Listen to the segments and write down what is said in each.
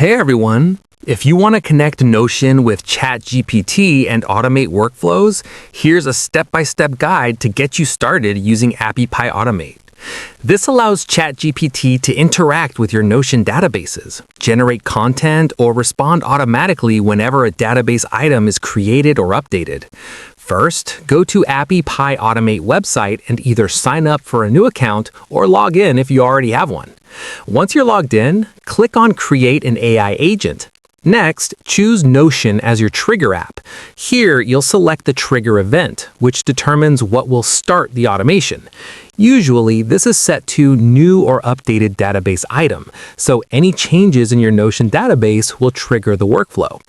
Hey everyone! If you want to connect Notion with ChatGPT and automate workflows, here's a step-by-step guide to get you started using AppyPie Automate. This allows ChatGPT to interact with your Notion databases, generate content, or respond automatically whenever a database item is created or updated. First, go to AppyPie Automate website and either sign up for a new account or log in if you already have one. Once you're logged in, click on Create an AI Agent. Next, choose Notion as your trigger app. Here, you'll select the trigger event, which determines what will start the automation. Usually, this is set to New or Updated Database Item, so any changes in your Notion database will trigger the workflow.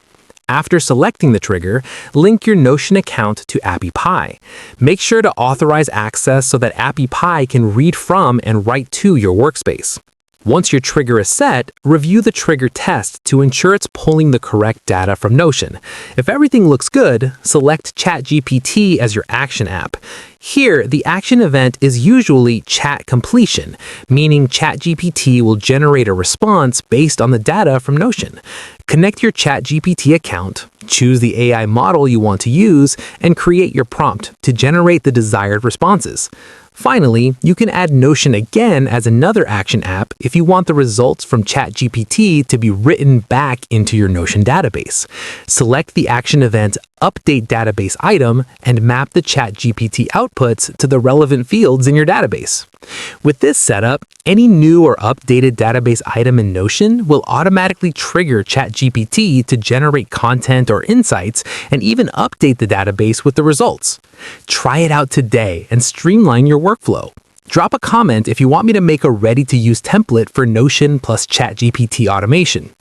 After selecting the trigger, link your Notion account to AppyPie. Make sure to authorize access so that AppyPie can read from and write to your workspace. Once your trigger is set, review the trigger test to ensure it's pulling the correct data from Notion. If everything looks good, select ChatGPT as your action app. Here, the action event is usually chat completion, meaning ChatGPT will generate a response based on the data from Notion. Connect your ChatGPT account, choose the AI model you want to use, and create your prompt to generate the desired responses. Finally, you can add Notion again as another action app if you want the results from ChatGPT to be written back into your Notion database. Select the action event Update Database Item and map the ChatGPT outputs to the relevant fields in your database. With this setup, any new or updated database item in Notion will automatically trigger ChatGPT to generate content or insights and even update the database with the results. Try it out today and streamline your workflow. Drop a comment if you want me to make a ready-to-use template for Notion plus ChatGPT automation.